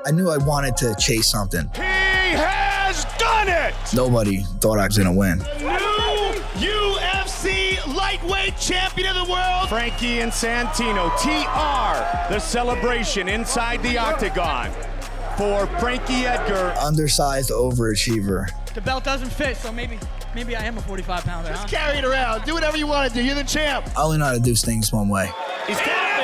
I knew I wanted to chase something. He has done it! Nobody thought I was going to win. New UFC lightweight champion of the world, Frankie and Santino. TR, the celebration inside the octagon for Frankie Edgar. Undersized overachiever. The belt doesn't fit, so maybe I am a 45-pounder. Just carry it around. Do whatever you want to do. You're the champ. I only know how to do things one way. It's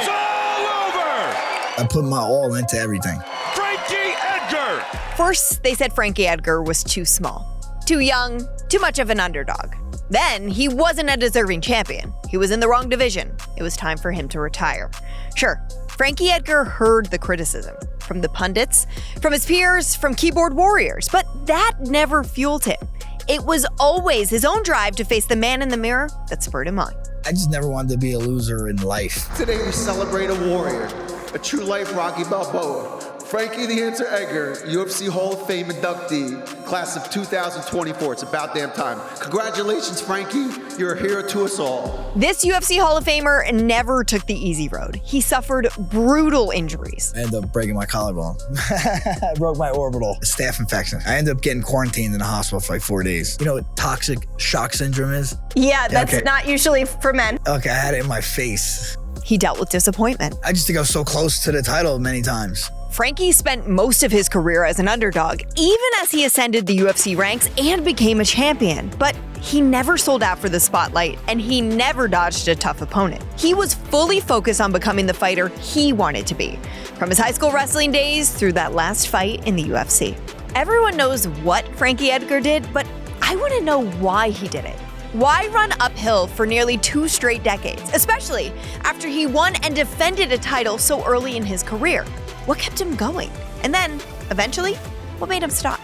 all over. I put my all into everything. Frankie Edgar. First, they said Frankie Edgar was too small, too young, too much of an underdog. Then, he wasn't a deserving champion. He was in the wrong division. It was time for him to retire. Sure, Frankie Edgar heard the criticism from the pundits, from his peers, from keyboard warriors, but that never fueled him. It was always his own drive to face the man in the mirror that spurred him on. I just never wanted to be a loser in life. Today we celebrate a warrior, a true life Rocky Balboa, Frankie the Answer Edgar, UFC Hall of Fame inductee, class of 2024. It's about damn time. Congratulations, Frankie. You're a hero to us all. This UFC Hall of Famer never took the easy road. He suffered brutal injuries. I ended up breaking my collarbone. I broke my orbital. Staph infection. I ended up getting quarantined in the hospital for like 4 days. You know what toxic shock syndrome is? Yeah, that's not usually for men. Okay, I had it in my face. He dealt with disappointment. I just think I was so close to the title many times. Frankie spent most of his career as an underdog, even as he ascended the UFC ranks and became a champion. But he never sold out for the spotlight, and he never dodged a tough opponent. He was fully focused on becoming the fighter he wanted to be, from his high school wrestling days through that last fight in the UFC. Everyone knows what Frankie Edgar did, but I want to know why he did it. Why run uphill for nearly 2 straight decades, especially after he won and defended a title so early in his career? What kept him going? And then, eventually, what made him stop?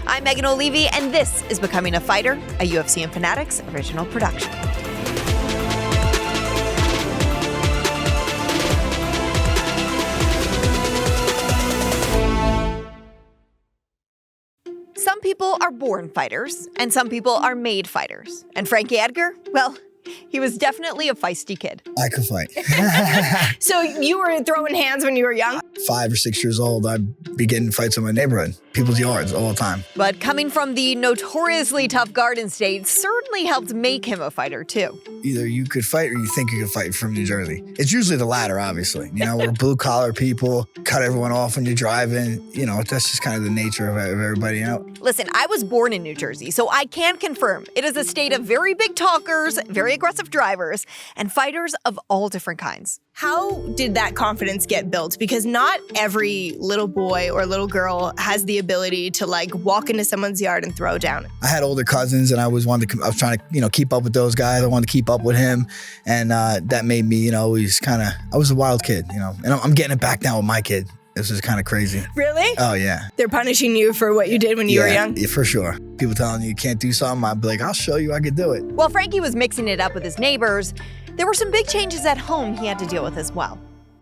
I'm Megan Olivi, and this is Becoming a Fighter, a UFC and Fanatics original production. Some people are born fighters, and some people are made fighters. And Frankie Edgar, well, he was definitely a feisty kid. I could fight. So you were throwing hands when you were young? 5 or 6 years old, I'd be getting fights in my neighborhood, people's yards all the time. But coming from the notoriously tough Garden State certainly helped make him a fighter too. Either you could fight or you think you could fight from New Jersey. It's usually the latter, obviously. You know, we're blue collar people, cut everyone off when you're driving. You know, that's just kind of the nature of everybody, you know. Listen, I was born in New Jersey, so I can confirm it is a state of very big talkers, very aggressive drivers, and fighters of all different kinds. How did that confidence get built? Because not every little boy or little girl has the ability to like walk into someone's yard and throw down. I had older cousins, and I was trying to, you know, keep up with those guys. I wanted to keep up with him, and that made me, you know, I was a wild kid, you know, and I'm getting it back now with my kid. This is kind of crazy. Really? Oh, yeah. They're punishing you for what you did when you were young? Yeah, for sure. People telling you can't do something, I'd be like, I'll show you I could do it. While Frankie was mixing it up with his neighbors, there were some big changes at home he had to deal with as well.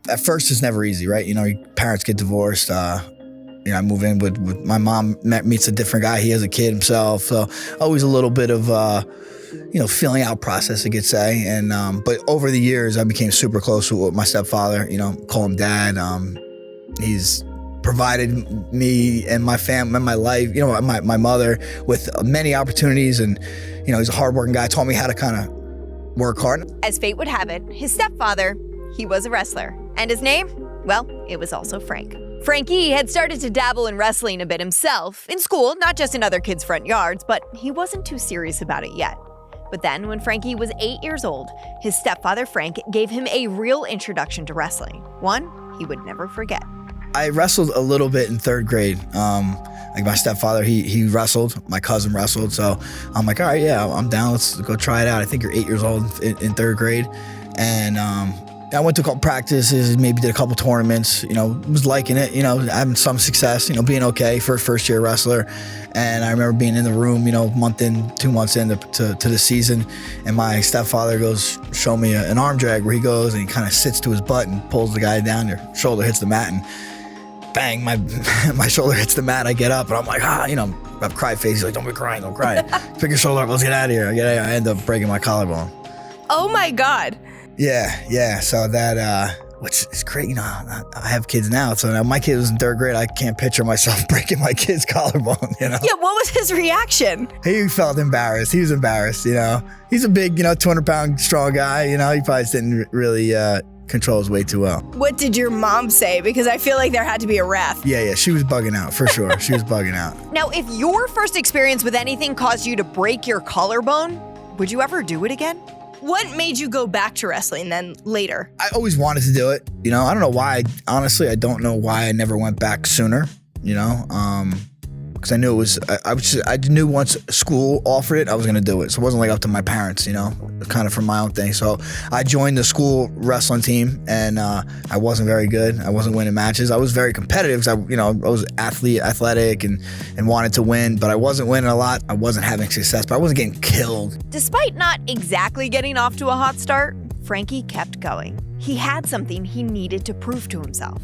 At first, it's never easy, right? You know, your parents get divorced. You know, I move in with my mom, meets a different guy. He has a kid himself. So always a little bit of, you know, filling out process, I could say. And but over the years, I became super close with my stepfather. You know, call him dad. He's provided me and my family and my life, you know, my mother with many opportunities. And, you know, he's a hardworking guy, taught me how to kind of work hard. As fate would have it, his stepfather, he was a wrestler. And his name? Well, it was also Frank. Frankie had started to dabble in wrestling a bit himself, in school, not just in other kids' front yards, but he wasn't too serious about it yet. But then, when Frankie was 8 years old, his stepfather Frank gave him a real introduction to wrestling, one he would never forget. I wrestled a little bit in 3rd grade. Like my stepfather, he wrestled, my cousin wrestled. So I'm like, all right, yeah, I'm down. Let's go try it out. I think you're 8 years old in 3rd grade. And I went to a couple practices, maybe did a couple tournaments, you know, was liking it, you know, having some success, you know, being okay for a first-year wrestler. And I remember being in the room, you know, 2 months into the season, and my stepfather goes, show me an arm drag, where he goes and he kind of sits to his butt and pulls the guy down, your shoulder hits the mat, and bang, my shoulder hits the mat. I get up, and I'm like, you know, I have cry face. He's like, don't be crying, don't cry. Pick your shoulder up, let's get out of here. I end up breaking my collarbone. Oh my God. Yeah. So that which is great. You know, I have kids now, so now my kid was in 3rd grade. I can't picture myself breaking my kid's collarbone, you know? Yeah, what was his reaction? He felt embarrassed. He was embarrassed, you know? He's a big, 200-pound strong guy, you know? He probably didn't really control his weight too well. What did your mom say? Because I feel like there had to be a ref. Yeah, she was bugging out, for sure. She was bugging out. Now, if your first experience with anything caused you to break your collarbone, would you ever do it again? What made you go back to wrestling then later? I always wanted to do it. You know, I don't know why. Honestly, I don't know why I never went back sooner, you know, because I knew it was, I knew once school offered it, I was going to do it. So it wasn't like up to my parents, you know, kind of from my own thing. So I joined the school wrestling team, and I wasn't very good. I wasn't winning matches. I was very competitive because I was athletic and wanted to win, but I wasn't winning a lot. I wasn't having success, but I wasn't getting killed. Despite not exactly getting off to a hot start, Frankie kept going. He had something he needed to prove to himself.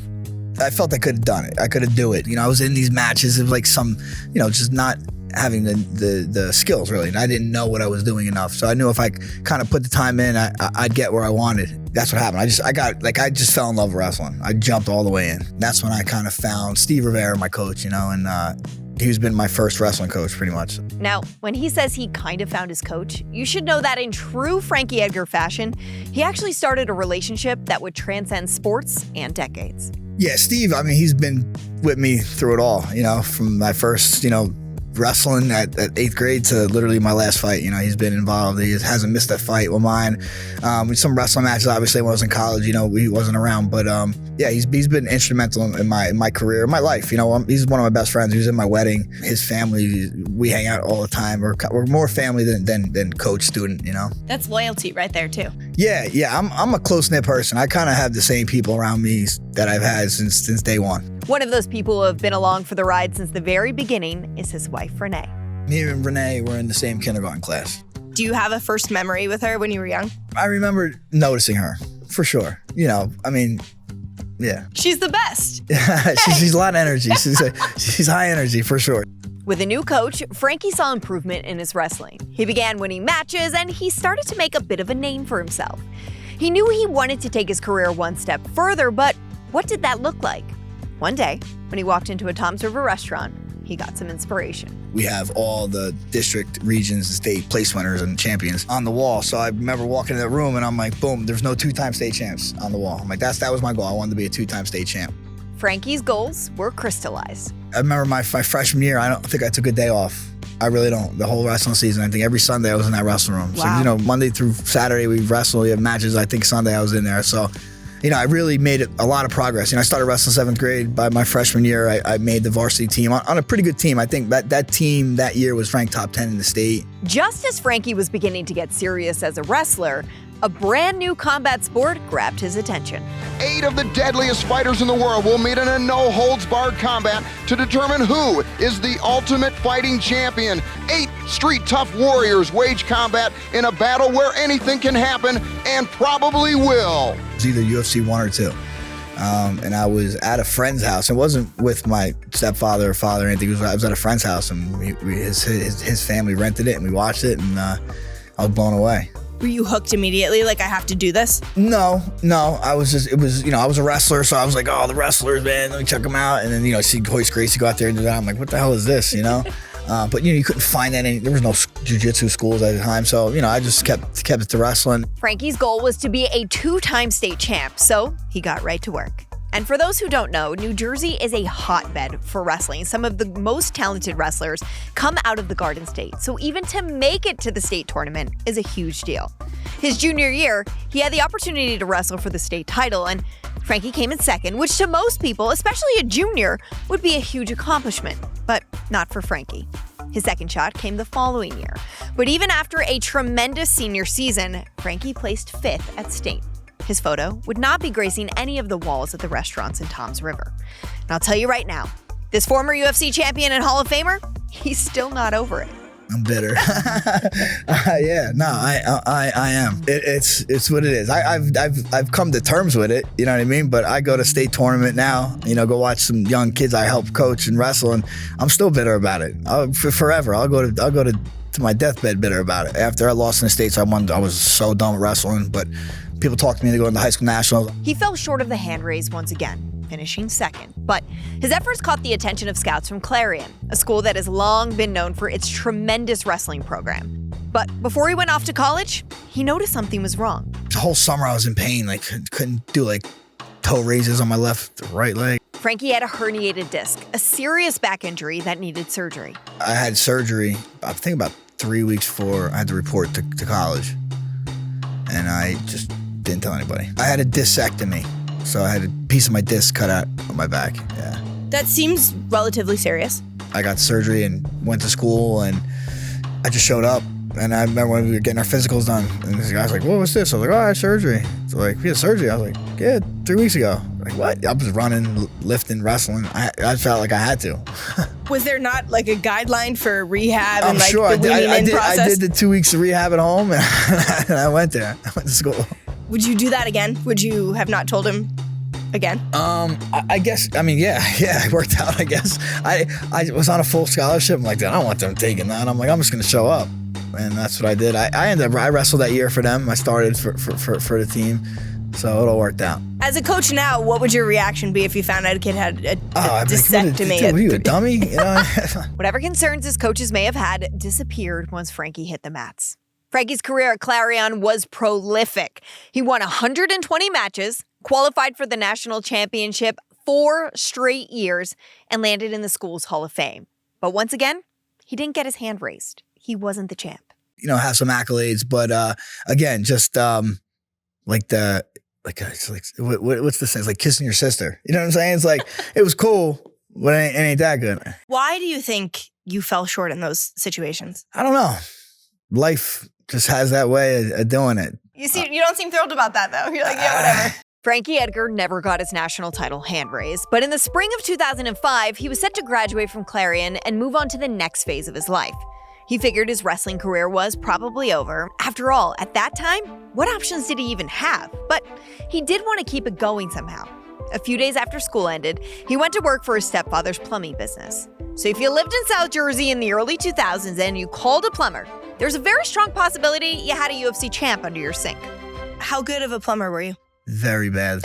I felt I could have done it. I could have do it. You know, I was in these matches. It was like some, just not having the skills really. And I didn't know what I was doing enough. So I knew if I kind of put the time in, I'd get where I wanted. That's what happened. I just fell in love with wrestling. I jumped all the way in. That's when I kind of found Steve Rivera, my coach, and he's been my first wrestling coach pretty much. Now, when he says he kind of found his coach, you should know that in true Frankie Edgar fashion, he actually started a relationship that would transcend sports and decades. Yeah, Steve, I mean, he's been with me through it all, from my first, wrestling at 8th grade to literally my last fight. He's been involved. He hasn't missed a fight with mine. Some wrestling matches, obviously, when I was in college, he wasn't around. But yeah, he's been instrumental in my career, my life. He's one of my best friends. He was in my wedding. His family, we hang out all the time. We're more family than coach student. That's loyalty right there too. Yeah. I'm a close knit person. I kind of have the same people around me that I've had since day one. One of those people who have been along for the ride since the very beginning is his wife, Renee. Me and Renee were in the same kindergarten class. Do you have a first memory with her when you were young? I remember noticing her, for sure. Yeah. She's the best. she's a lot of energy. She's high energy, for sure. With a new coach, Frankie saw improvement in his wrestling. He began winning matches, and he started to make a bit of a name for himself. He knew he wanted to take his career one step further, but what did that look like? One day, when he walked into a Tom's River restaurant, he got some inspiration. We have all the district, regions, and state place winners and champions on the wall. So I remember walking in that room and I'm like, boom, there's no 2-time state champs on the wall. I'm like, that was my goal. I wanted to be a 2-time state champ. Frankie's goals were crystallized. I remember my freshman year, I don't think I took a day off. I really don't. The whole wrestling season, I think every Sunday I was in that wrestling room. Wow. So, Monday through Saturday we wrestle, we have matches. I think Sunday I was in there. So, I really made a lot of progress. I started wrestling 7th grade. By my freshman year, I made the varsity team on a pretty good team. I think that team that year was ranked top 10 in the state. Just as Frankie was beginning to get serious as a wrestler, a brand new combat sport grabbed his attention. 8 of the deadliest fighters in the world will meet in a no-holds-barred combat to determine who is the ultimate fighting champion. 8 street tough warriors wage combat in a battle where anything can happen and probably will. It was either UFC 1 or 2. And I was at a friend's house. It wasn't with my stepfather or father or anything. I was at a friend's house, and his family rented it, and we watched it, and I was blown away. Were you hooked immediately? Like, I have to do this? No. I was I was a wrestler, so I was like, oh, the wrestlers, man, let me check them out. And then, see Hoist Gracie go out there and do that. I'm like, what the hell is this, But, you couldn't find that there was no jiu-jitsu schools at the time. So, I just kept it to wrestling. Frankie's goal was to be a 2-time state champ, so he got right to work. And for those who don't know, New Jersey is a hotbed for wrestling. Some of the most talented wrestlers come out of the Garden State, so even to make it to the state tournament is a huge deal. His junior year, he had the opportunity to wrestle for the state title, and Frankie came in second, which to most people, especially a junior, would be a huge accomplishment, but not for Frankie. His second shot came the following year, but even after a tremendous senior season, Frankie placed 5th at state. His photo would not be gracing any of the walls at the restaurants in Tom's River. And I'll tell you right now, this former UFC champion and Hall of Famer, he's still not over it. I'm bitter. Yeah, no, I am. It's what it is. I've come to terms with it. You know what I mean? But I go to state tournament now. Go watch some young kids I help coach and wrestle, and I'm still bitter about it. Forever. I'll go to my deathbed bitter about it. After I lost in the States, I was so done with wrestling. But People talked to me to go into high school nationals. He fell short of the hand raise once again, finishing second. But his efforts caught the attention of scouts from Clarion, a school that has long been known for its tremendous wrestling program. But before he went off to college, he noticed something was wrong. The whole summer I was in pain, like couldn't do like toe raises on my left or right leg. Frankie had a herniated disc, a serious back injury that needed surgery. I had surgery, I think about 3 weeks before I had to report to college. And I just didn't tell anybody. I had a discectomy, so I had a piece of my disc cut out on my back, yeah. That seems relatively serious. I got surgery and went to school, and I just showed up. And I remember when we were getting our physicals done, and this guy's like, what was this? I was like, oh, I had surgery. So like, we had surgery? I was like, yeah, 3 weeks ago. Like, what? I was running, lifting, wrestling. I felt like I had to. Was there not like a guideline for rehab and I'm like sure the weaning in process? I did the 2 weeks of rehab at home, and I went there. I went to school. Would you do that again? Would you have not told him again? I guess, I mean, yeah, it worked out, I guess. I was on a full scholarship. I'm like, I don't want them taking that. I'm like, I'm just going to show up. And that's what I did. I wrestled that year for them. I started for the team. So it all worked out. As a coach now, what would your reaction be if you found out a kid had a discectomy? What are you, a dummy? You know? Whatever concerns his coaches may have had disappeared once Frankie hit the mats. Frankie's career at Clarion was prolific. He won 120 matches, qualified for the national championship 4 straight years, and landed in the school's Hall of Fame. But once again, he didn't get his hand raised. He wasn't the champ. You know, have some accolades, but again, just what's the saying? It's like kissing your sister. You know what I'm saying? It's like, it was cool, but it ain't that good. Why do you think you fell short in those situations? I don't know. Life just has that way of doing it. You don't seem thrilled about that though. You're like, yeah, whatever. Frankie Edgar never got his national title hand raised, but in the spring of 2005, he was set to graduate from Clarion and move on to the next phase of his life. He figured his wrestling career was probably over. After all, at that time, what options did he even have? But he did want to keep it going somehow. A few days after school ended, he went to work for his stepfather's plumbing business. So if you lived in South Jersey in the early 2000s and you called a plumber, there's a very strong possibility you had a UFC champ under your sink. How good of a plumber were you? Very bad.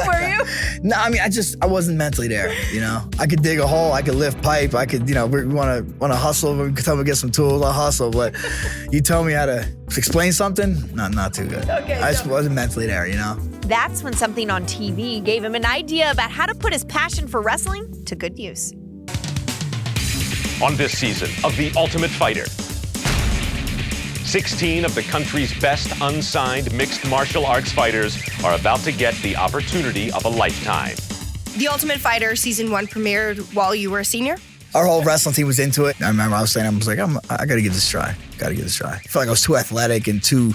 Were you? No, I mean, I wasn't mentally there, you know? I could dig a hole, I could lift pipe, I could, you know, we want to hustle, we could tell me to get some tools, I'll hustle, but you tell me how to explain something, not too good. Okay, I just wasn't mentally there, you know? That's when something on TV gave him an idea about how to put his passion for wrestling to good use. On this season of The Ultimate Fighter, 16 of the country's best unsigned mixed martial arts fighters are about to get the opportunity of a lifetime. The Ultimate Fighter Season 1 premiered while you were a senior? Our whole wrestling team was into it. I remember I was like, I got to give this a try. I felt like I was too athletic and too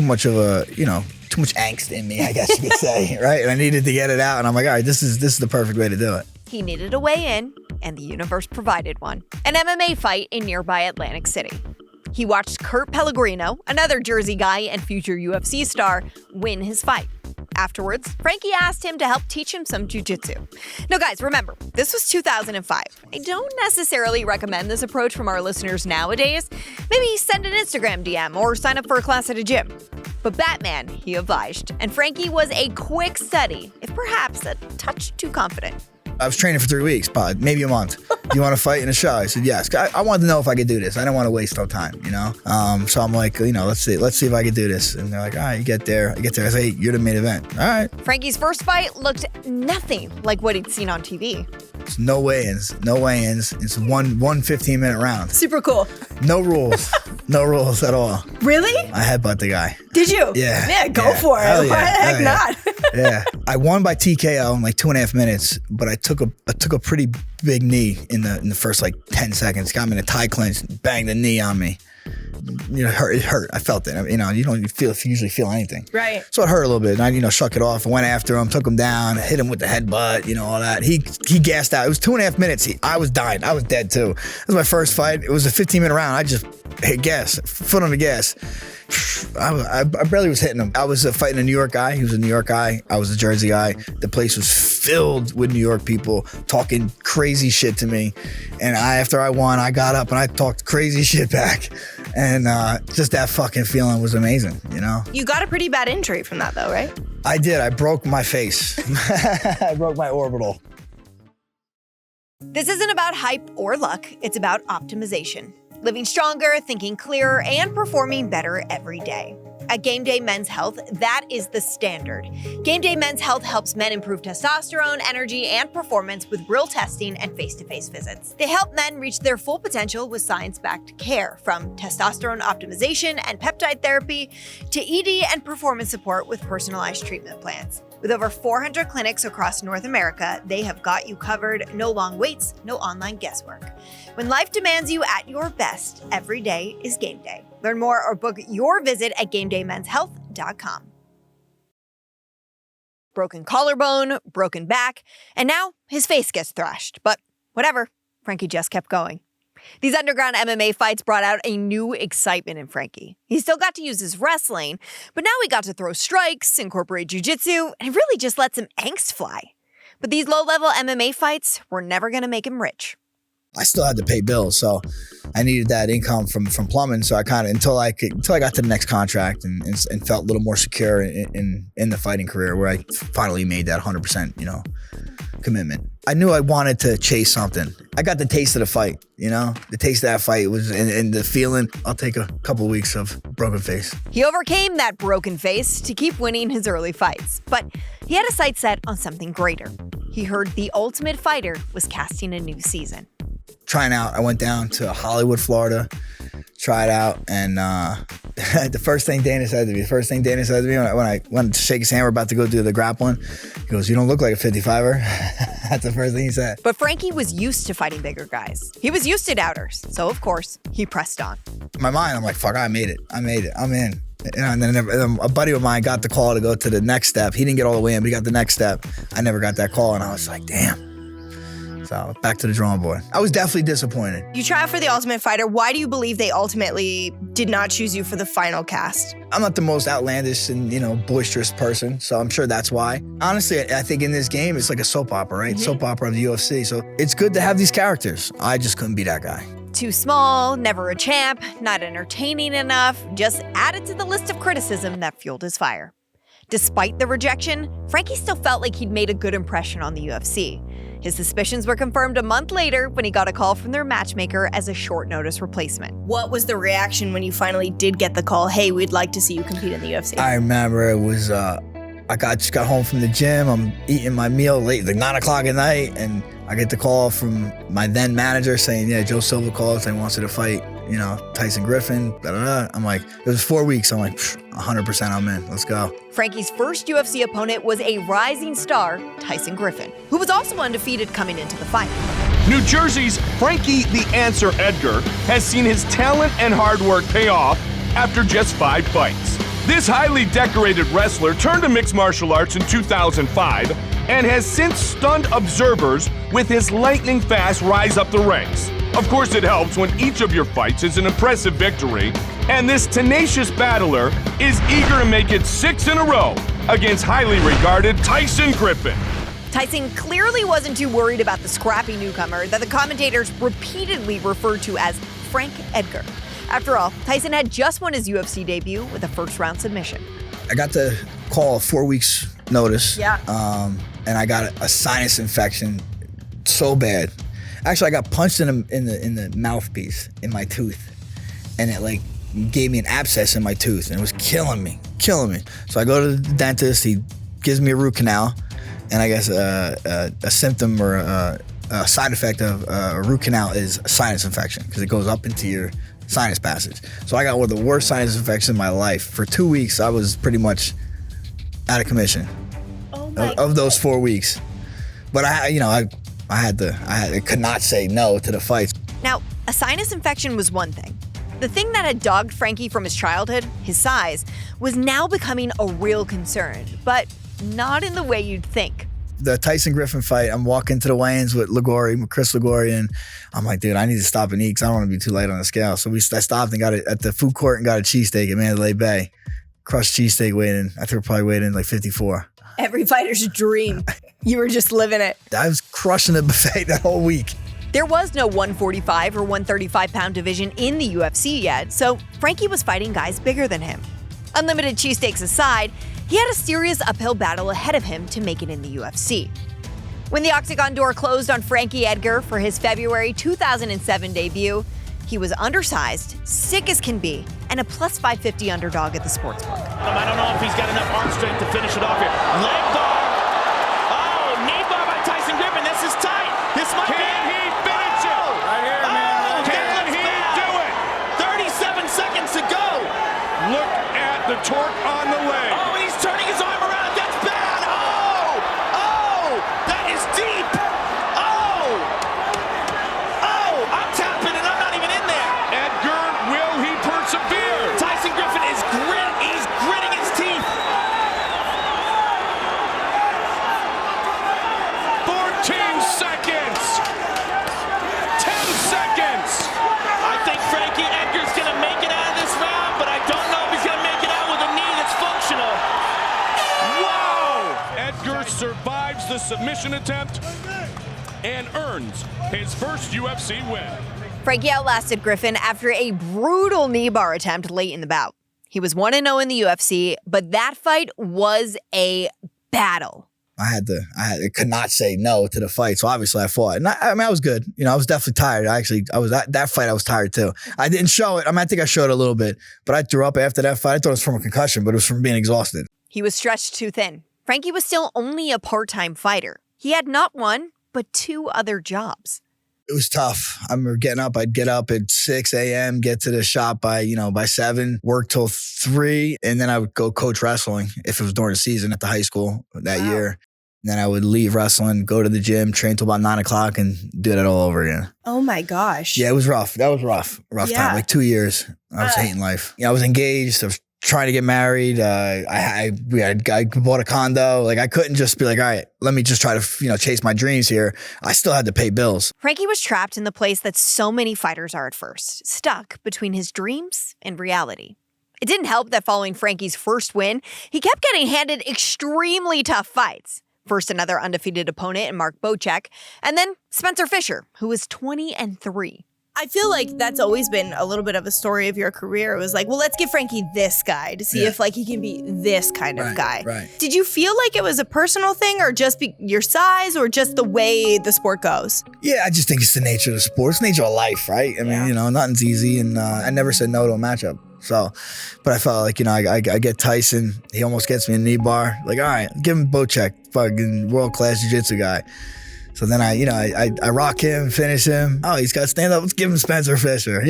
much of a, too much angst in me, I guess you could say, right? And I needed to get it out. And I'm like, all right, this is the perfect way to do it. He needed a way in, and the universe provided one. An MMA fight in nearby Atlantic City. He watched Kurt Pellegrino, another Jersey guy and future UFC star, win his fight. Afterwards, Frankie asked him to help teach him some jiu-jitsu. Now guys, remember, this was 2005. I don't necessarily recommend this approach from our listeners nowadays. Maybe send an Instagram DM or sign up for a class at a gym. But Batman, he obliged, and Frankie was a quick study, if perhaps a touch too confident. I was training for 3 weeks, maybe a month. Do you want to fight in a show? I said, yes. I wanted to know if I could do this. I didn't want to waste no time, you know? So I'm like, let's see if I could do this. And they're like, all right, you get there. I say, hey, you're the main event. All right. Frankie's first fight looked nothing like what he'd seen on TV. It's no weigh-ins. It's one 15-minute round. Super cool. No rules. No rules at all. Really? I headbutt the guy. Did you? Yeah. Yeah, go for it. Hell yeah. Why the heck not? Yeah. I won by TKO in like 2.5 minutes, but I took a pretty big knee in the first like 10 seconds. Got me in a tie clinch, banged the knee on me. It hurt. I felt it. You don't usually feel anything. Right. So it hurt a little bit. And I, shook it off. I went after him, took him down, hit him with the headbutt, all that. He gassed out. It was 2.5 minutes. I was dying. I was dead too. It was my first fight. It was a 15-minute round. I just hit gas, foot on the gas. I barely was hitting him. I was fighting a New York guy. He was a New York guy. I was a Jersey guy. The place was filled with New York people talking crazy shit to me. And after I won, I got up and I talked crazy shit back. And just that fucking feeling was amazing, you know? You got a pretty bad injury from that though, right? I did. I broke my face. I broke my orbital. This isn't about hype or luck, it's about optimization. Living stronger, thinking clearer, and performing better every day. At Game Day Men's Health, that is the standard. Game Day Men's Health helps men improve testosterone, energy, and performance with real testing and face-to-face visits. They help men reach their full potential with science-backed care, from testosterone optimization and peptide therapy to ED and performance support with personalized treatment plans. With over 400 clinics across North America, they have got you covered. No long waits, no online guesswork. When life demands you at your best, every day is game day. Learn more or book your visit at GameDayMen'sHealth.com. Broken collarbone, broken back, and now his face gets thrashed. But whatever, Frankie just kept going. These underground MMA fights brought out a new excitement in Frankie. He still got to use his wrestling, but now he got to throw strikes, incorporate jiu-jitsu, and it really just let some angst fly. But these low-level MMA fights were never going to make him rich. I still had to pay bills, so I needed that income from plumbing. So I kind of until I got to the next contract and felt a little more secure in the fighting career, where I finally made that 100%, commitment. I knew I wanted to chase something. I got the taste of the fight, the taste of that fight was, and the feeling. I'll take a couple of weeks of broken face. He overcame that broken face to keep winning his early fights, but he had a sight set on something greater. He heard The Ultimate Fighter was casting a new season. Trying out, I went down to Hollywood, Florida, tried out, and the first thing Dana said to me when I went to shake his hand, we're about to go do the grappling, he goes, "You don't look like a 55er." That's the first thing he said. But Frankie was used to fighting bigger guys. He was used to doubters, so of course, he pressed on. In my mind, I'm like, fuck, I made it, I'm in. And then a buddy of mine got the call to go to the next step. He didn't get all the way in, but he got the next step. I never got that call, and I was like, damn. So back to the drawing board. I was definitely disappointed. You try out for The Ultimate Fighter. Why do you believe they ultimately did not choose you for the final cast? I'm not the most outlandish and, boisterous person, so I'm sure that's why. Honestly, I think in this game, it's like a soap opera, right? Mm-hmm. Soap opera of the UFC. So it's good to have these characters. I just couldn't be that guy. Too small, never a champ, not entertaining enough, just added to the list of criticism that fueled his fire. Despite the rejection, Frankie still felt like he'd made a good impression on the UFC. His suspicions were confirmed a month later when he got a call from their matchmaker as a short-notice replacement. What was the reaction when you finally did get the call, "Hey, we'd like to see you compete in the UFC"? I remember it was, I just got home from the gym. I'm eating my meal late, like 9 o'clock at night, and I get the call from my then manager saying, "Yeah, Joe Silva called and wants you to fight, Tyson Griffin." I'm like, it was 4 weeks. I'm like, 100% I'm in. Let's go. Frankie's first UFC opponent was a rising star, Tyson Griffin, who was also undefeated coming into the fight. New Jersey's Frankie the Answer Edgar has seen his talent and hard work pay off after just 5 fights. This highly decorated wrestler turned to mixed martial arts in 2005 and has since stunned observers with his lightning-fast rise up the ranks. Of course, it helps when each of your fights is an impressive victory, and this tenacious battler is eager to make it 6 in a row against highly regarded Tyson Griffin. Tyson clearly wasn't too worried about the scrappy newcomer that the commentators repeatedly referred to as Frank Edgar. After all, Tyson had just won his UFC debut with a first-round submission. I got the call 4 weeks notice. Yeah. And I got a sinus infection so bad. Actually, I got punched in the mouthpiece in my tooth, and it gave me an abscess in my tooth, and it was killing me. So I go to the dentist. He gives me a root canal, and I guess a symptom or a side effect of a root canal is a sinus infection because it goes up into your sinus passage. So I got one of the worst sinus infections in my life. For 2 weeks, I was pretty much out of commission of those 4 weeks. But I could not say no to the fights. Now, a sinus infection was one thing. The thing that had dogged Frankie from his childhood, his size, was now becoming a real concern, but not in the way you'd think. The Tyson Griffin fight, I'm walking to the weigh-ins with Chris Ligori, and I'm like, dude, I need to stop and eat because I don't want to be too light on the scale. So I stopped and got it at the food court and got a cheesesteak at Mandalay Bay. Crushed cheesesteak weighed in, probably weighed in like 54. Every fighter's dream. You were just living it. I was crushing the buffet that whole week. There was no 145 or 135 pound division in the UFC yet, so Frankie was fighting guys bigger than him. Unlimited cheesesteaks aside, he had a serious uphill battle ahead of him to make it in the UFC. When the octagon door closed on Frankie Edgar for his February 2007 debut, he was undersized, sick as can be, and a plus 550 underdog at the sportsbook. I don't know if he's got enough arm strength to finish it off here. Leg bar. Oh, knee bar by Tyson Griffin. This is tight. This might be. Can he finish it? Right here, man. Can he do it? 37 seconds to go. Look at the torque on the leg. Oh, and he's turning his arm around. That's bad. Oh, that is deep. Oh, I'm tapping and I'm not even in there. Edgar, will he persevere? Tyson Griffin is he's gritting his teeth. 14 seconds. 10 seconds. I think Frankie Edgar's going to make it out of this round, but I don't know if he's going to make it out with a knee that's functional. Wow! Edgar survives the submission attempt and earns his first UFC win. Frankie outlasted Griffin after a brutal knee bar attempt late in the bout. He was 1-0 in the UFC, but that fight was a battle. I could not say no to the fight. So obviously I fought. And I was good. You know, I was definitely tired. That fight, I was tired too. I didn't show it. I think I showed it a little bit, but I threw up after that fight. I thought it was from a concussion, but it was from being exhausted. He was stretched too thin. Frankie was still only a part-time fighter. He had not one, but two other jobs. It was tough. I remember getting up. I'd get up at 6 a.m., get to the shop by 7, work till 3, and then I would go coach wrestling if it was during the season at the high school that year. And then I would leave wrestling, go to the gym, train till about 9 o'clock, and do that all over again. Oh my gosh. Yeah, it was rough. That was rough. Rough time. Like 2 years. I was hating life. I was engaged. I was trying to get married. I bought a condo. Like I couldn't just be like, all right, let me just try to chase my dreams here. I still had to pay bills. Frankie was trapped in the place that so many fighters are at first, stuck between his dreams and reality. It didn't help that following Frankie's first win, he kept getting handed extremely tough fights. First, another undefeated opponent in Mark Bocek, and then Spencer Fisher, who was 20-3. I feel like that's always been a little bit of a story of your career. It was like, well, let's give Frankie this guy to see if he can be this kind of guy. Right. Did you feel like it was a personal thing or just your size or just the way the sport goes? Yeah, I just think it's the nature of the sport. It's the nature of life, right? I mean, nothing's easy, and I never said no to a matchup. So, but I felt like, I get Tyson. He almost gets me a knee bar. Like, all right, give him Bocek, fucking world-class jiu-jitsu guy. So then I rock him, finish him. Oh, he's got to stand up. Let's give him Spencer Fisher.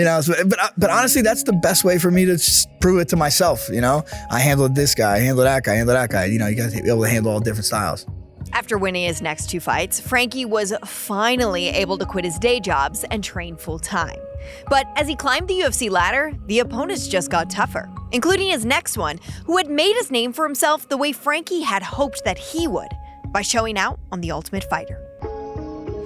But honestly, that's the best way for me to prove it to myself. I handled this guy, I handled that guy, I handled that guy. You got to be able to handle all different styles. After winning his next 2 fights, Frankie was finally able to quit his day jobs and train full-time. But as he climbed the UFC ladder, the opponents just got tougher, including his next one, who had made his name for himself the way Frankie had hoped that he would, by showing out on The Ultimate Fighter.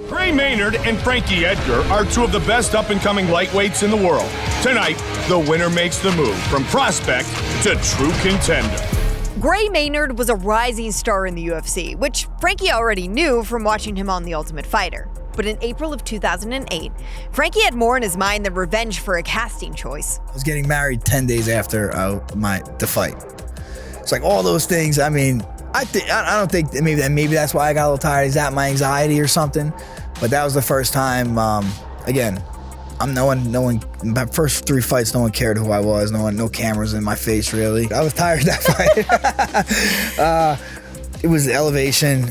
Gray Maynard and Frankie Edgar are two of the best up-and-coming lightweights in the world. Tonight, the winner makes the move from prospect to true contender. Gray Maynard was a rising star in the UFC, which Frankie already knew from watching him on The Ultimate Fighter. But in April of 2008, Frankie had more in his mind than revenge for a casting choice. I was getting married 10 days after the fight. It's like all those things. I mean, I don't think maybe that's why I got a little tired. Is that my anxiety or something? But that was the first time. Again, no one. My first 3 fights, no one cared who I was. No cameras in my face really. I was tired of that fight. It was the elevation.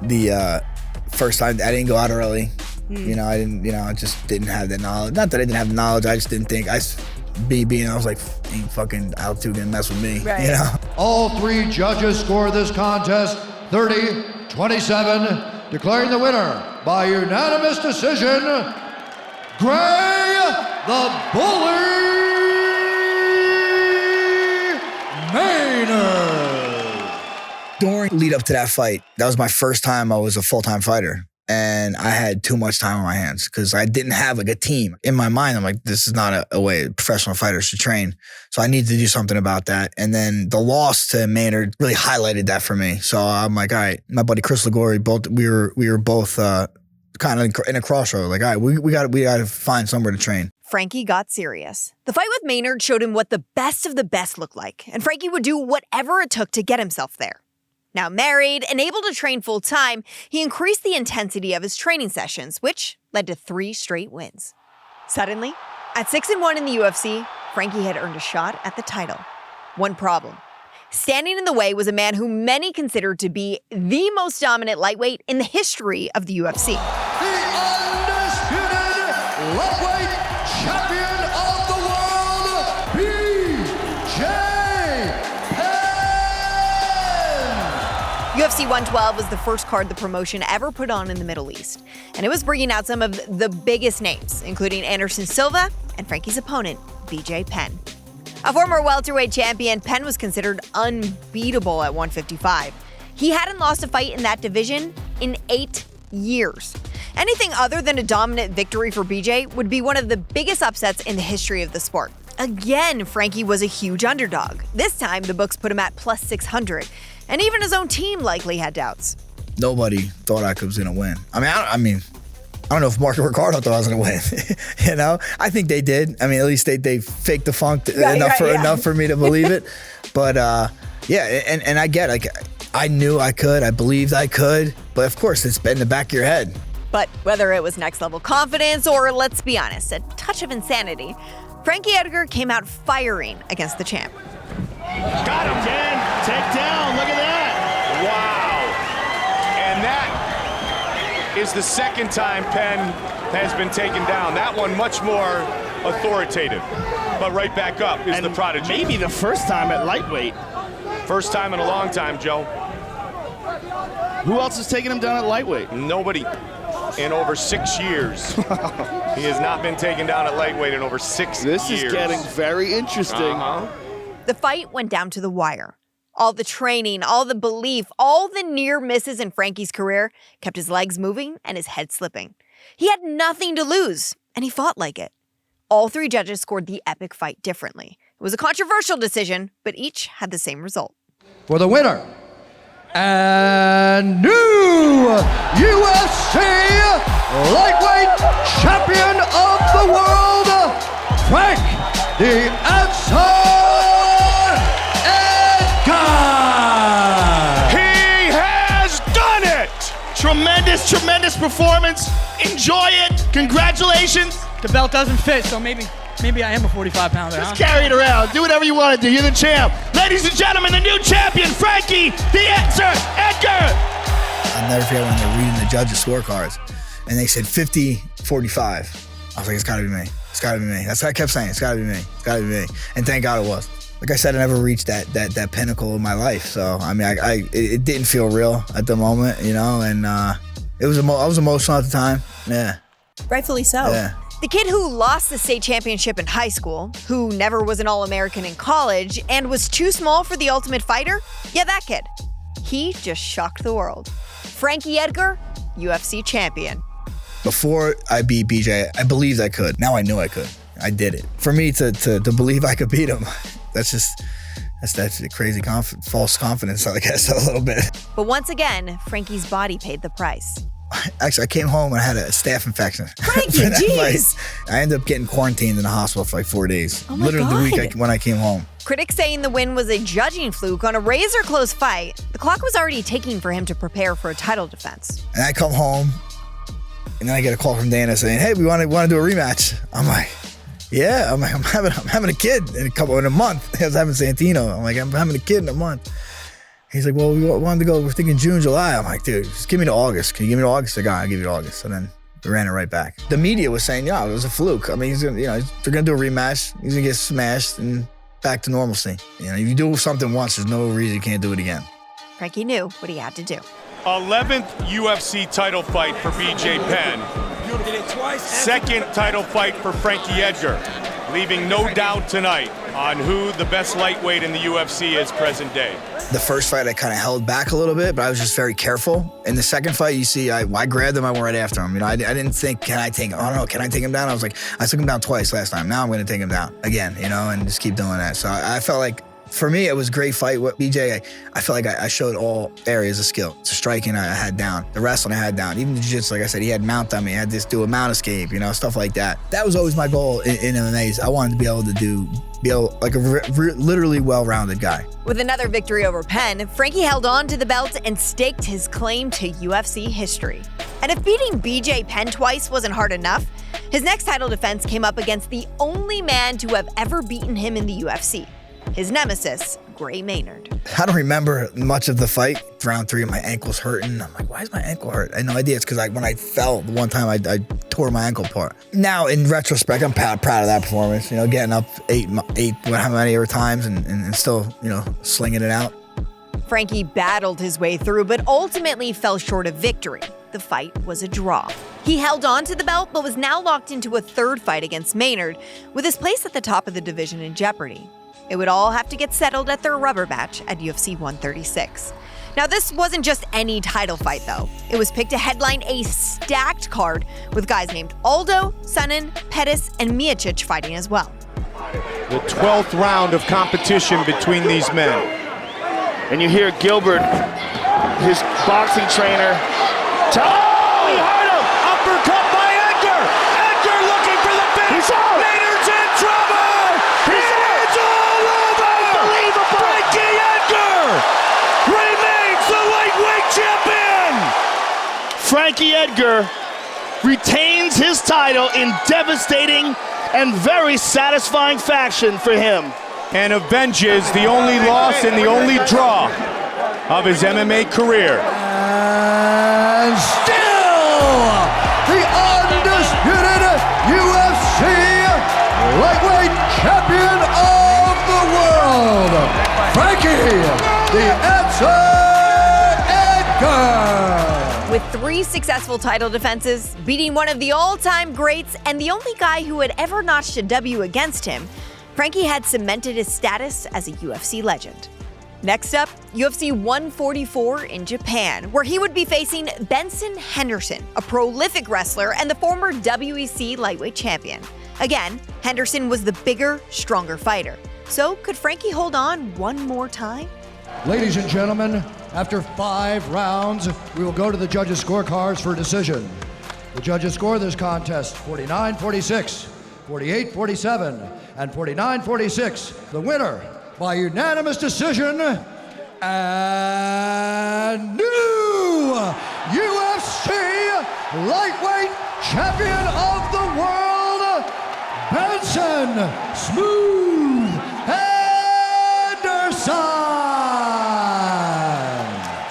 The first time I didn't go out early. I just didn't have the knowledge. Not that I didn't have the knowledge. I just didn't think. I was like, ain't fucking altitude gonna mess with me. Right. All 3 judges score this contest 30-27, declaring the winner by unanimous decision, Gray the Bully Maynard. During lead up to that fight, that was my first time I was a full-time fighter. And I had too much time on my hands because I didn't have like a team. In my mind, I'm like, this is not a way professional fighters should train. So I need to do something about that. And then the loss to Maynard really highlighted that for me. So I'm like, all right, my buddy Chris Ligori, we were both kind of in a crossroad. Like, all right, we got to find somewhere to train. Frankie got serious. The fight with Maynard showed him what the best of the best looked like, and Frankie would do whatever it took to get himself there. Now married and able to train full-time, he increased the intensity of his training sessions, which led to 3 straight wins. Suddenly, at 6-1 in the UFC, Frankie had earned a shot at the title. One problem. Standing in the way was a man who many considered to be the most dominant lightweight in the history of the UFC. The undisputed lightweight champion of the world, BJ Penn! UFC 112 was the first card the promotion ever put on in the Middle East, and it was bringing out some of the biggest names, including Anderson Silva and Frankie's opponent, BJ Penn. A former welterweight champion, Penn was considered unbeatable at 155. He hadn't lost a fight in that division in 8 years. Anything other than a dominant victory for BJ would be one of the biggest upsets in the history of the sport. Again, Frankie was a huge underdog. This time, the books put him at plus 600, and even his own team likely had doubts. Nobody thought I was going to win. I don't know if Marco Ricardo thought I was going to win. You know, I think they did. I mean, at least they faked the funk enough for me to believe it. But and I get, like, I knew I could. I believed I could. But of course, it's been in the back of your head. But whether it was next level confidence or, let's be honest, a touch of insanity, Frankie Edgar came out firing against the champ. Got him, Dan. Take down. Look at that. Wow. And that is the second time Penn has been taken down. That one much more authoritative. But right back up is the prodigy. Maybe the first time at lightweight. First time in a long time, Joe. Who else is taking him down at lightweight? Nobody in over 6 years. He has not been taken down at lightweight in over 6 years. This is getting very interesting. The fight went down to the wire. All the training, all the belief, all the near misses in Frankie's career kept his legs moving and his head slipping. He had nothing to lose, and he fought like it. All 3 judges scored the epic fight differently. It was a controversial decision, but each had the same result. For the winner, and new UFC lightweight champion of the world, Frank the Answer Edgar! He has done it! Tremendous performance. Enjoy it. Congratulations. The belt doesn't fit, so maybe I am a 45-pounder. Just carry it around. Do whatever you want to do. You're the champ. Ladies and gentlemen, the new champion, Frankie the Answer Edgar. I'll never forget when they were reading the judges' scorecards, and they said 50-45. I was like, it's got to be me. It's got to be me. That's what I kept saying. It's got to be me. It's got to be me. And thank God it was. Like I said, I never reached that pinnacle in my life. So I mean, it didn't feel real at the moment, you know, and I was emotional at the time. Yeah. Rightfully so. Yeah. The kid who lost the state championship in high school, who never was an All-American in college, and was too small for the Ultimate Fighter? Yeah, that kid. He just shocked the world. Frankie Edgar, UFC champion. Before I beat BJ, I believed I could. Now I knew I could. I did it. For me to believe I could beat him, that's a crazy false confidence, I guess, a little bit. But once again, Frankie's body paid the price. Actually, I came home and I had a staph infection. Frankie, jeez. I ended up getting quarantined in the hospital for like 4 days. Oh my Literally God. the week when I came home. Critics saying the win was a judging fluke on a razor-close fight. The clock was already ticking for him to prepare for a title defense. And I come home, and then I get a call from Dana saying, "Hey, we want to do a rematch." I'm like, "Yeah." I'm having a kid in a month. I was having Santino. I'm like, I'm having a kid in a month. He's like, "Well, we wanted to go. We're thinking June, July." I'm like, "Dude, just give me to August. Can you give me to August?" Like, I'll give you to August. So then we ran it right back. The media was saying, "Yeah, it was a fluke." I mean, he's gonna, they're gonna do a rematch. He's gonna get smashed and back to normalcy. If you do something once, there's no reason you can't do it again. Frankie knew what he had to do. 11th UFC title fight for BJ Penn. Second title fight for Frankie Edgar, leaving no doubt tonight on who the best lightweight in the UFC is present day. The first fight, I kind of held back a little bit, but I was just very careful. In the second fight, you see, I grabbed him, I went right after him. I didn't think, can I take him down? I was like, I took him down twice last time. Now I'm going to take him down again, and just keep doing that. So I felt like For me, it was a great fight with BJ. I feel like I showed all areas of skill. The striking I had down, the wrestling I had down, even the jiu-jitsu, like I said, he had mount on me. I had to do a mount escape, stuff like that. That was always my goal in MMA. I wanted to be able to like a literally well-rounded guy. With another victory over Penn, Frankie held on to the belt and staked his claim to UFC history. And if beating BJ Penn twice wasn't hard enough, his next title defense came up against the only man to have ever beaten him in the UFC. His nemesis, Gray Maynard. I don't remember much of the fight. Round 3, my ankle's hurting. I'm like, why is my ankle hurt? I had no idea. It's because when I fell the one time, I tore my ankle apart. Now, in retrospect, I'm proud of that performance. Getting up how many ever times and still, slinging it out. Frankie battled his way through, but ultimately fell short of victory. The fight was a draw. He held on to the belt, but was now locked into a third fight against Maynard, with his place at the top of the division in jeopardy. It would all have to get settled at their rubber match at UFC 136. Now, this wasn't just any title fight, though. It was picked to headline a stacked card with guys named Aldo, Sonnen, Pettis, and Miocic fighting as well. The 12th round of competition between these men. And you hear Gilbert, his boxing trainer, he hurt him! Uppercut by Edgar! Edgar looking for the finish! He's out! Maynard's in trouble! It's all over! Unbelievable! Frankie Edgar remains the lightweight champion! Frankie Edgar retains his title in devastating and very satisfying fashion for him. And avenges the only loss and the only draw of his MMA career. And still, the undisputed UFC lightweight champion of the world, Frankie "The Answer" Edgar. With 3 successful title defenses, beating one of the all-time greats and the only guy who had ever notched a W against him, Frankie had cemented his status as a UFC legend. Next up, UFC 144 in Japan, where he would be facing Benson Henderson, a prolific wrestler and the former WEC lightweight champion. Again, Henderson was the bigger, stronger fighter. So could Frankie hold on one more time? Ladies and gentlemen, after 5 rounds, we will go to the judges' scorecards for a decision. The judges score this contest 49-46, 48-47, and 49-46. The winner by unanimous decision and new UFC lightweight champion of the world, Benson "Smooth" Henderson.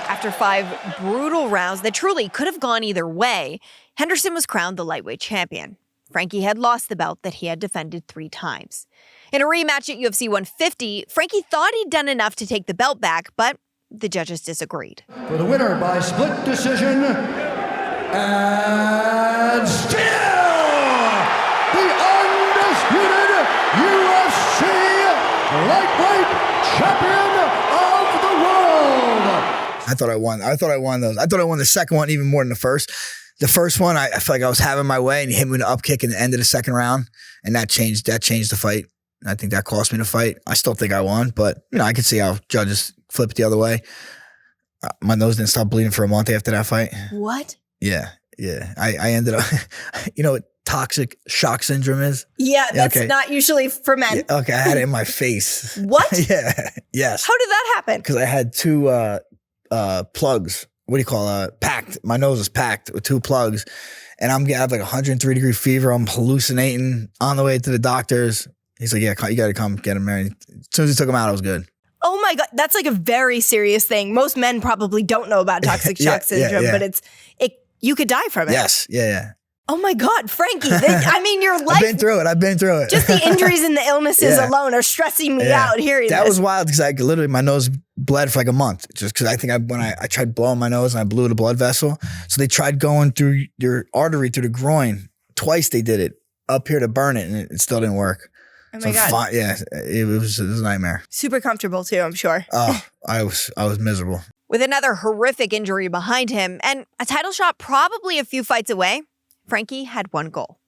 After 5 brutal rounds that truly could have gone either way, Henderson was crowned the lightweight champion. Frankie had lost the belt that he had defended 3 times. In a rematch at UFC 150, Frankie thought he'd done enough to take the belt back, but the judges disagreed. For the winner by split decision, and still the undisputed UFC lightweight champion of the world. I thought I won those. I thought I won the second one even more than the first. The first one, I feel like I was having my way, and he hit me with an up kick in the end of the second round, and that changed the fight. I think that cost me the fight. I still think I won, but I could see how judges flipped the other way. My nose didn't stop bleeding for a month after that fight. What? Yeah. I ended up, you know what toxic shock syndrome is? Yeah, that's not usually for men. Yeah, okay, I had it in my face. What? Yeah, yes. How did that happen? Because I had 2 plugs. What do you call packed? My nose is packed with 2 plugs, and I have like 103-degree fever. I'm hallucinating on the way to the doctors. He's like, "Yeah, you got to come get him, man." As soon as he took him out, I was good. Oh my God, that's like a very serious thing. Most men probably don't know about toxic shock syndrome, but you could die from it. Yes, yeah. Oh my God, Frankie! Your life. I've been through it. Just the injuries and the illnesses alone are stressing me out hearing that this. was wild because literally my nose bled for like a month just because I think when I tried blowing my nose and I blew the blood vessel. So they tried going through your artery through the groin. Twice they did it up here to burn it, and it still didn't work. Oh my God. It was a nightmare. Super comfortable too, I'm sure. Oh, I was miserable. With another horrific injury behind him and a title shot probably a few fights away, Frankie had one goal.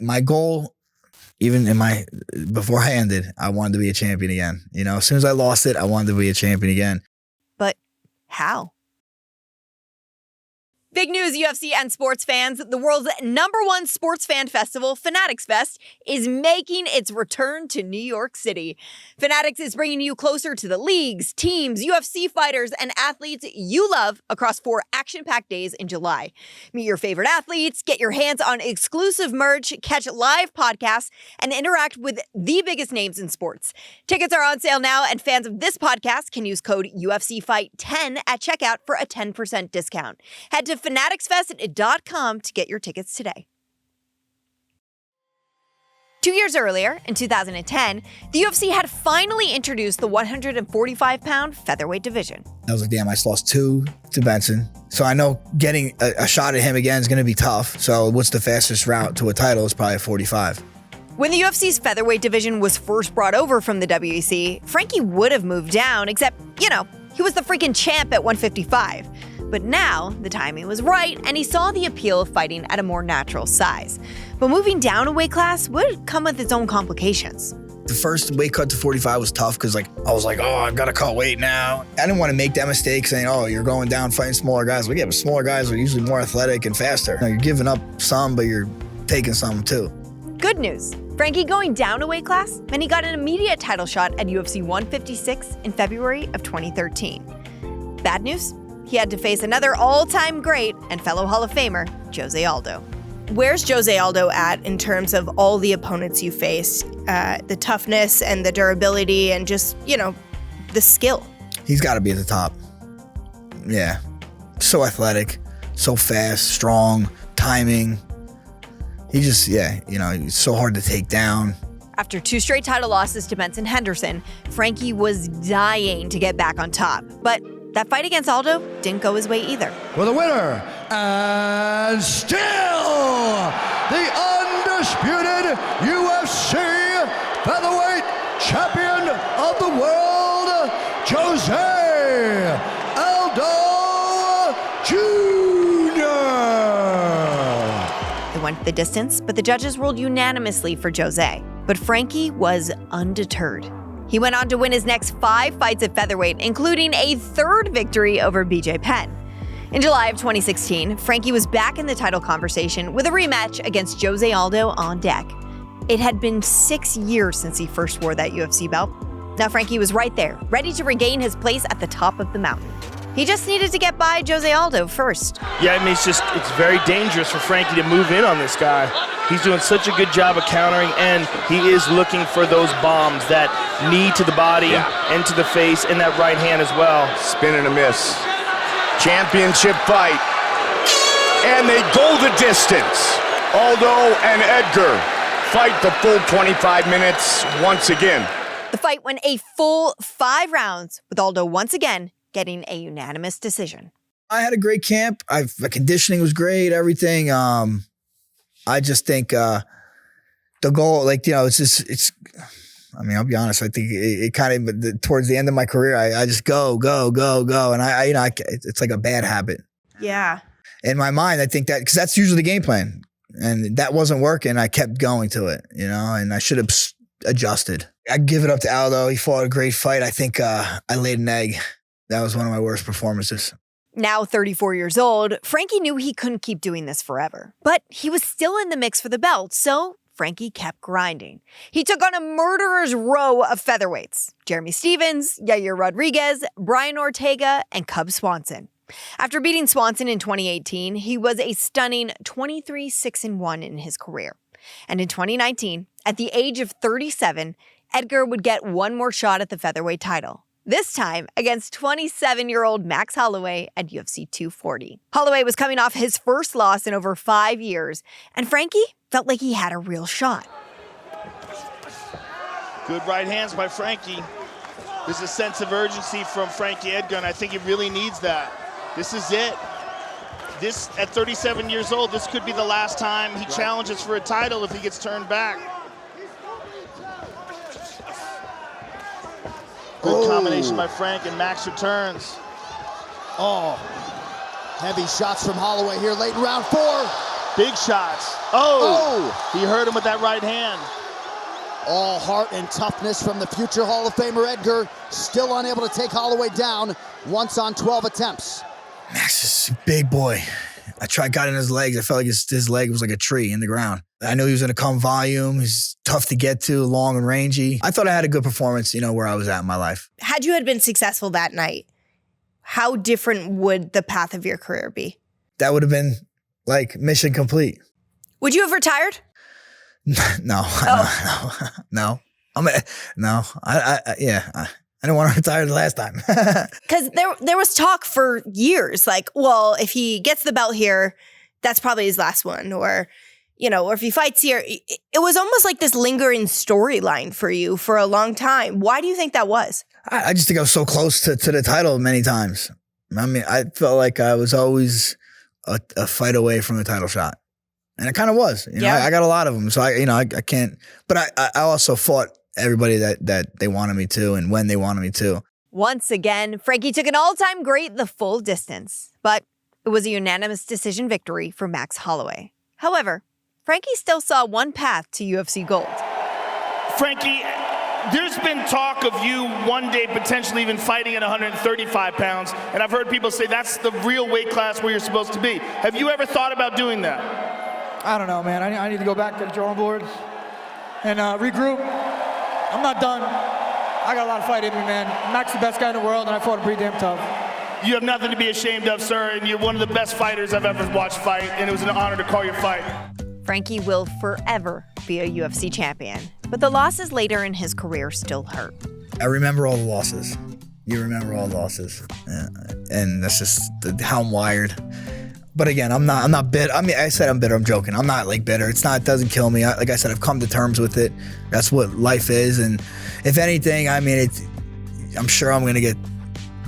My goal Even before I ended, I wanted to be a champion again. You know, as soon as I lost it, I wanted to be a champion again. But how? Big news, UFC and sports fans. The world's #1 sports fan festival, Fanatics Fest, is making its return to New York City. Fanatics is bringing you closer to the leagues, teams, UFC fighters, and athletes you love across 4 action-packed days in July. Meet your favorite athletes, get your hands on exclusive merch, catch live podcasts, and interact with the biggest names in sports. Tickets are on sale now, and fans of this podcast can use code UFCFight10 at checkout for a 10% discount. Head to fanaticsfest.com to get your tickets today. 2 years earlier, in 2010, the UFC had finally introduced the 145-pound featherweight division. I was like, damn, I just lost 2 to Benson. So I know getting a shot at him again is going to be tough. So what's the fastest route to a title is probably 45. When the UFC's featherweight division was first brought over from the WEC, Frankie would have moved down, except, he was the freaking champ at 155. But now, the timing was right, and he saw the appeal of fighting at a more natural size. But moving down a weight class would come with its own complications. The first weight cut to 45 was tough because I was like, oh, I've got to cut weight now. I didn't want to make that mistake saying, oh, you're going down fighting smaller guys. Well, yeah, but smaller guys are usually more athletic and faster. You're giving up some, but you're taking some too. Good news. Frankie going down a weight class meant he got an immediate title shot at UFC 156 in February of 2013. Bad news? He had to face another all-time great and fellow Hall of Famer, Jose Aldo. Where's Jose Aldo at in terms of all the opponents you faced? The toughness and the durability and just, the skill. He's got to be at the top. Yeah. So athletic, so fast, strong, timing. He just, he's so hard to take down. After 2 straight title losses to Benson Henderson, Frankie was dying to get back on top. But that fight against Aldo didn't go his way either. For the winner, and still the undisputed UFC featherweight champion of the world, Jose Aldo Jr. They went the distance, but the judges ruled unanimously for Jose. But Frankie was undeterred. He went on to win his next 5 fights at featherweight, including a 3rd victory over BJ Penn. In July of 2016, Frankie was back in the title conversation with a rematch against Jose Aldo on deck. It had been 6 years since he first wore that UFC belt. Now Frankie was right there, ready to regain his place at the top of the mountain. He just needed to get by Jose Aldo first. Yeah, I mean, it's very dangerous for Frankie to move in on this guy. He's doing such a good job of countering, and he is looking for those bombs, that knee to the body and to the face, and that right hand as well. Spin and a miss. Championship fight. And they go the distance. Aldo and Edgar fight the full 25 minutes once again. The fight went a full 5 rounds, with Aldo once again getting a unanimous decision. I had a great camp. The conditioning was great, everything. I just think the goal, I'll be honest, I think it kind of, towards the end of my career, I just go. And it's like a bad habit. Yeah. In my mind, I think that, because that's usually the game plan. And that wasn't working. I kept going to it, and I should have adjusted. I give it up to Aldo. He fought a great fight. I think I laid an egg. That was one of my worst performances. Now 34 years old, Frankie knew he couldn't keep doing this forever. But he was still in the mix for the belt, so Frankie kept grinding. He took on a murderer's row of featherweights: Jeremy Stephens, Yair Rodriguez, Brian Ortega, and Cub Swanson. After beating Swanson in 2018, he was a stunning 23-6-1 in his career. And in 2019, at the age of 37, Edgar would get one more shot at the featherweight title. This time against 27-year-old Max Holloway at UFC 240. Holloway was coming off his first loss in over 5 years, and Frankie felt like he had a real shot. Good right hands by Frankie. There's a sense of urgency from Frankie Edgar, and I think he really needs that. This is it. This, at 37 years old, this could be the last time he challenges for a title if he gets turned back. Good combination by Frank, and Max returns. Oh, heavy shots from Holloway here late in round 4. Big shots. Oh, he hurt him with that right hand. All heart and toughness from the future Hall of Famer Edgar, still unable to take Holloway down once on 12 attempts. Max is a big boy. Got in his legs. I felt like his leg was like a tree in the ground. I knew he was going to come volume. He's tough to get to, long and rangy. I thought I had a good performance, where I was at in my life. Had you been successful that night, how different would the path of your career be? That would have been like mission complete. Would you have retired? No. I didn't want to retire the last time. Because there was talk for years, like, well, if he gets the belt here, that's probably his last one, or if he fights here. It was almost like this lingering storyline for you for a long time. Why do you think that was? I just think I was so close to the title many times. I mean, I felt like I was always a fight away from the title shot. And it kind of was. I got a lot of them. So, I can't. But I also fought everybody that they wanted me to and when they wanted me to. Once again, Frankie took an all-time great the full distance, but it was a unanimous decision victory for Max Holloway. However, Frankie still saw one path to UFC gold. Frankie, there's been talk of you one day potentially even fighting at 135 pounds, and I've heard people say that's the real weight class where you're supposed to be. Have you ever thought about doing that? I don't know, man. I need to go back to the drawing board and regroup. I'm not done. I got a lot of fight in me, man. Max the best guy in the world, and I fought him pretty damn tough. You have nothing to be ashamed of, sir, and you're one of the best fighters I've ever watched fight, and it was an honor to call your fight. Frankie will forever be a UFC champion, but the losses later in his career still hurt. I remember all the losses. You remember all the losses. And that's just how I'm wired. But again, I'm not bitter. I mean, I said I'm bitter. I'm joking. I'm not like bitter. It doesn't kill me. Like I said, I've come to terms with it. That's what life is. And if anything, I mean, I'm sure I'm going to get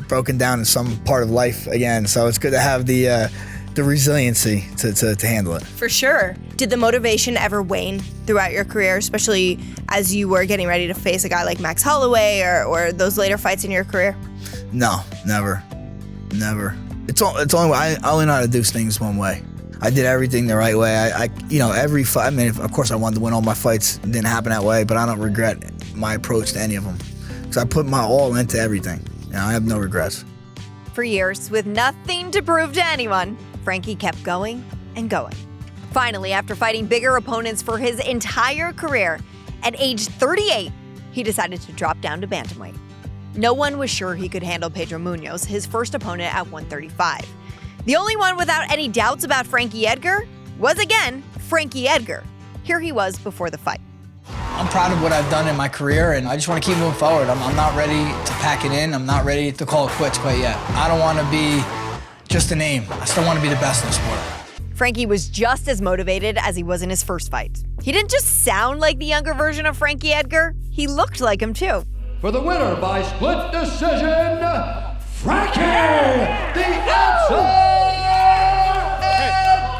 broken down in some part of life again. So it's good to have the resiliency to handle it. For sure. Did the motivation ever wane throughout your career, especially as you were getting ready to face a guy like Max Holloway or those later fights in your career? No, never. It's only I only know how to do things one way. I did everything the right way. Every fight. I mean, of course, I wanted to win all my fights. It didn't happen that way, but I don't regret my approach to any of them because I put my all into everything. I have no regrets. For years, with nothing to prove to anyone, Frankie kept going and going. Finally, after fighting bigger opponents for his entire career, at age 38, he decided to drop down to bantamweight. No one was sure he could handle Pedro Munoz, his first opponent at 135. The only one without any doubts about Frankie Edgar was, again, Frankie Edgar. Here he was before the fight. I'm proud of what I've done in my career, and I just want to keep moving forward. I'm not ready to pack it in. I'm not ready to call it quits quite yet. I don't want to be just a name. I still want to be the best in the sport. Frankie was just as motivated as he was in his first fight. He didn't just sound like the younger version of Frankie Edgar, he looked like him too. For the winner by split decision, Frankie the Answer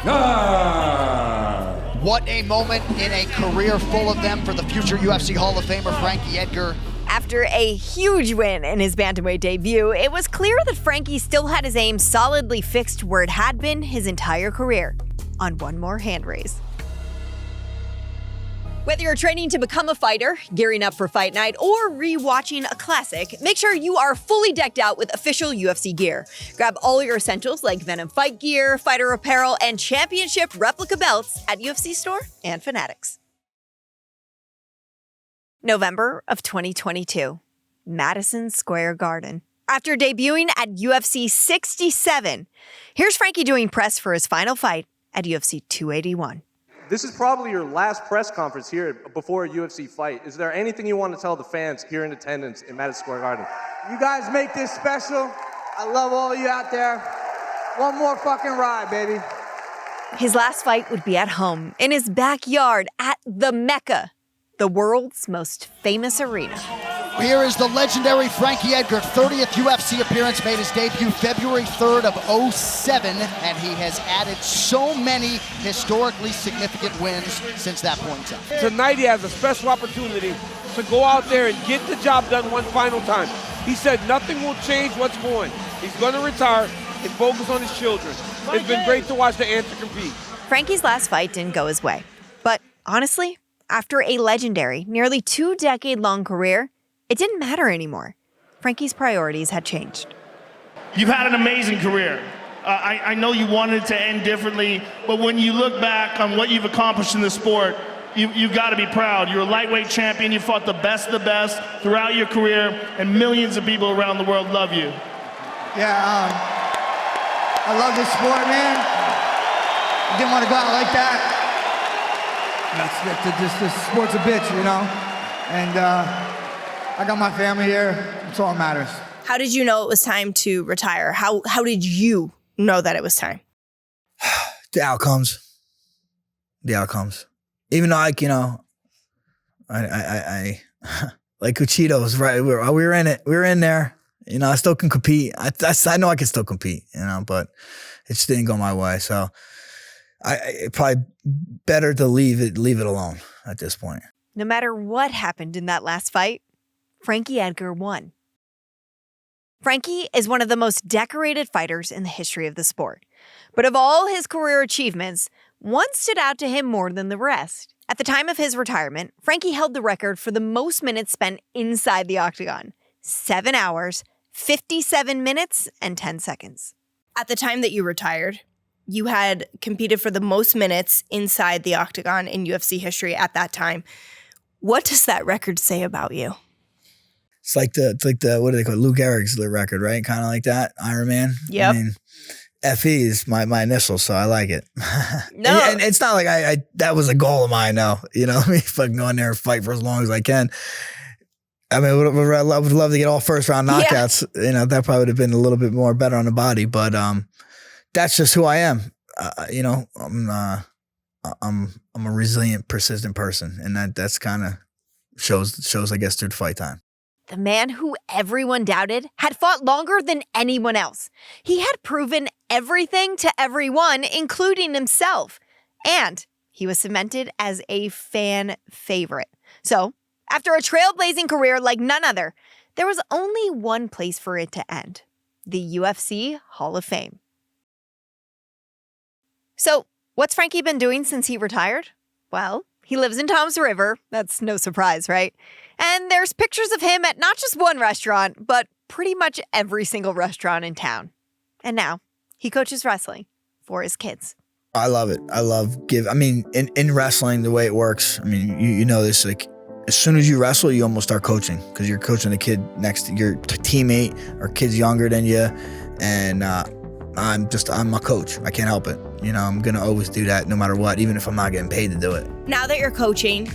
Edgar! What a moment in a career full of them for the future UFC Hall of Famer Frankie Edgar. After a huge win in his bantamweight debut, it was clear that Frankie still had his aim solidly fixed where it had been his entire career, on one more hand raise. Whether you're training to become a fighter, gearing up for fight night, or re-watching a classic, make sure you are fully decked out with official UFC gear. Grab all your essentials like Venom fight gear, fighter apparel, and championship replica belts at UFC Store and Fanatics. November of 2022, Madison Square Garden. After debuting at UFC 67, here's Frankie doing press for his final fight at UFC 281. This is probably your last press conference here before a UFC fight. Is there anything you want to tell the fans here in attendance in Madison Square Garden? You guys make this special. I love all of you out there. One more fucking ride, baby. His last fight would be at home, in his backyard, at the Mecca, the world's most famous arena. Here is the legendary Frankie Edgar, 30th UFC appearance, made his debut February 3rd of 2007, and he has added so many historically significant wins since that point in time. Tonight he has a special opportunity to go out there and get the job done one final time. He said nothing will change what's going. He's going to retire and focus on his children. It's been great to watch the answer compete. Frankie's last fight didn't go his way, but honestly, After a legendary, nearly 2-decade-long career, it didn't matter anymore. Frankie's priorities had changed. You've had an amazing career. I know you wanted it to end differently, but when you look back on what you've accomplished in the sport, you've got to be proud. You're a lightweight champion. You fought the best of the best throughout your career, and millions of people around the world love you. Yeah, I love this sport, man. I didn't want to go out like that. This sport's a bitch, you know? And I got my family here. That's all that matters. How did you know it was time to retire? How did you know that it was time? The outcomes. Even though, like, you know, I like Cuchitos, right? We were in it. We were in there. You know, I still can compete. I know I can still compete, you know, but it just didn't go my way. So it probably better to leave it alone at this point. No matter what happened in that last fight, Frankie Edgar won. Frankie is one of the most decorated fighters in the history of the sport. But of all his career achievements, one stood out to him more than the rest. At the time of his retirement, Frankie held the record for the most minutes spent inside the octagon. 7 hours, 57 minutes, and 10 seconds. At the time that you retired, you had competed for the most minutes inside the octagon in UFC history at that time. What does that record say about you? It's like the what do they call it? Lou Gehrig's record, right? Kind of like that, Iron Man. Yep. I mean, FE is my initials, so I like it. No. and it's not like I that was a goal of mine, no. You know, I mean, fucking go in there and fight for as long as I can. I mean, would love to get all first round knockouts. Yeah. You know, that probably would have been a little bit more better on the body, but that's just who I am. You know, I'm a resilient, persistent person, and that's kind of shows I guess through the fight time. The man who everyone doubted had fought longer than anyone else. He had proven everything to everyone, including himself. And he was cemented as a fan favorite. So, after a trailblazing career like none other, there was only one place for it to end: the UFC Hall of Fame. So, what's Frankie been doing since he retired? Well, he lives in Toms River. That's no surprise, right? And there's pictures of him at not just one restaurant, but pretty much every single restaurant in town. And now, he coaches wrestling for his kids. I love it. I love in wrestling, the way it works, I mean, you know this, like, as soon as you wrestle, you almost start coaching because you're coaching a kid next to your teammate or kids younger than you. And I'm a coach. I can't help it. You know, I'm going to always do that no matter what, even if I'm not getting paid to do it. Now that you're coaching,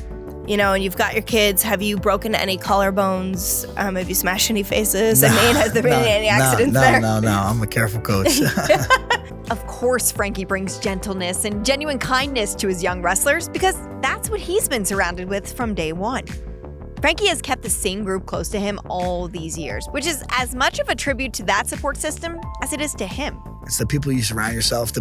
you know, and you've got your kids, have you broken any collarbones? Have you smashed any faces? I mean, has there been any accidents there? No. I'm a careful coach. Of course, Frankie brings gentleness and genuine kindness to his young wrestlers because that's what he's been surrounded with from day one. Frankie has kept the same group close to him all these years, which is as much of a tribute to that support system as it is to him. It's the people you surround yourself.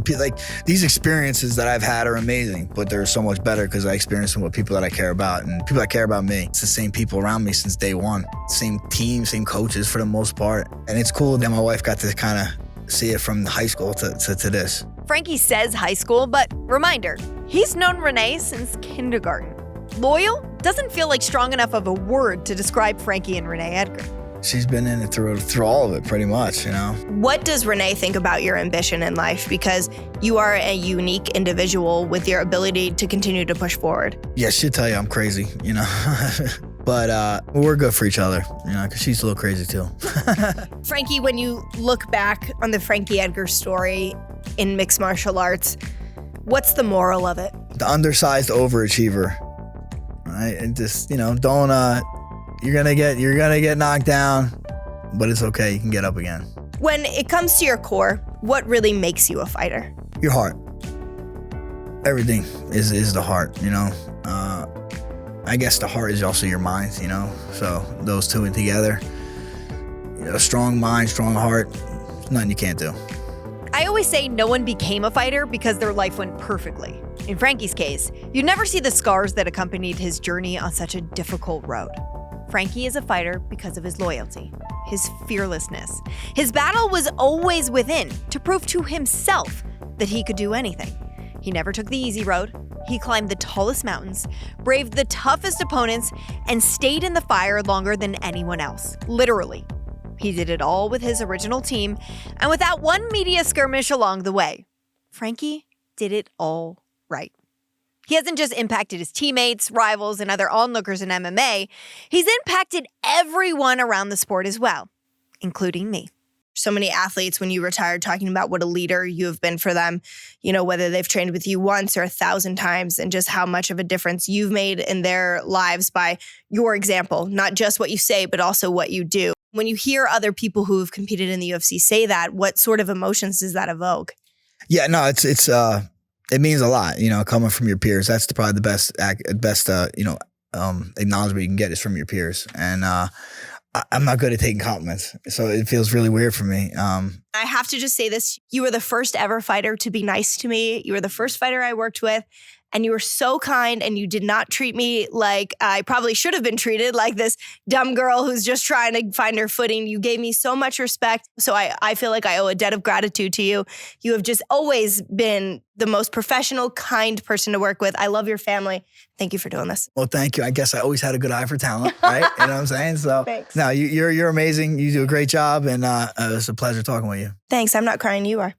These experiences that I've had are amazing, but they're so much better because I experience them with people that I care about and people that care about me. It's the same people around me since day one. Same team, same coaches for the most part. And it's cool that my wife got to kind of see it from high school to this. Frankie says high school, but reminder, he's known Renee since kindergarten. Loyal doesn't feel like strong enough of a word to describe Frankie and Renee Edgar. She's been in it through all of it, pretty much, you know. What does Renee think about your ambition in life? Because you are a unique individual with your ability to continue to push forward. Yeah, she'll tell you I'm crazy, you know. But we're good for each other, you know, because she's a little crazy too. Frankie, when you look back on the Frankie Edgar story in mixed martial arts, what's the moral of it? The undersized overachiever, right? And just, you know, don't you're gonna get knocked down, but it's okay. You can get up again. When it comes to your core, what really makes you a fighter? Your heart. Everything is the heart, you know. I guess the heart is also your mind, you know. So those two together, you know, strong mind, strong heart, there's nothing you can't do. I always say no one became a fighter because their life went perfectly. In Frankie's case, you'd never see the scars that accompanied his journey on such a difficult road. Frankie is a fighter because of his loyalty, his fearlessness. His battle was always within to prove to himself that he could do anything. He never took the easy road. He climbed the tallest mountains, braved the toughest opponents, and stayed in the fire longer than anyone else. Literally. He did it all with his original team and without one media skirmish along the way. Frankie did it all right. He hasn't just impacted his teammates, rivals, and other onlookers in MMA. He's impacted everyone around the sport as well, including me. So many athletes, when you retired, talking about what a leader you have been for them, you know, whether they've trained with you once or 1,000 times, and just how much of a difference you've made in their lives by your example, not just what you say, but also what you do. When you hear other people who have competed in the UFC say that, what sort of emotions does that evoke? Yeah, no, it means a lot, you know, coming from your peers. That's probably the best acknowledgement you can get is from your peers. And I'm not good at taking compliments, so it feels really weird for me. I have to just say this. You were the first ever fighter to be nice to me. You were the first fighter I worked with. And you were so kind, and you did not treat me like I probably should have been treated, like this dumb girl who's just trying to find her footing. You gave me so much respect. So I feel like I owe a debt of gratitude to you. You have just always been the most professional, kind person to work with. I love your family. Thank you for doing this. Well, thank you. I guess I always had a good eye for talent, right? You know what I'm saying? So, Thanks. No, you're amazing. You do a great job, and it's a pleasure talking with you. Thanks. I'm not crying. You are.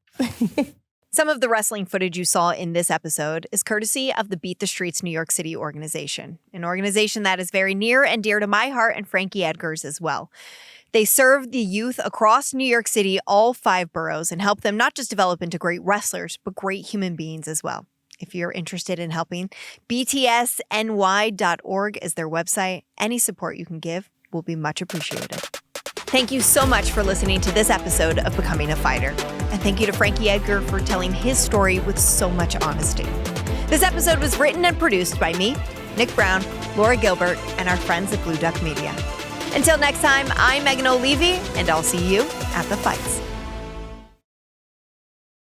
Some of the wrestling footage you saw in this episode is courtesy of the Beat the Streets New York City organization, an organization that is very near and dear to my heart and Frankie Edgar's as well. They serve the youth across New York City, all 5 boroughs, and help them not just develop into great wrestlers, but great human beings as well. If you're interested in helping, btsny.org is their website. Any support you can give will be much appreciated. Thank you so much for listening to this episode of Becoming a Fighter. And thank you to Frankie Edgar for telling his story with so much honesty. This episode was written and produced by me, Nick Brown, Laura Gilbert, and our friends at Blue Duck Media. Until next time, I'm Megan Olivi, and I'll see you at the fights.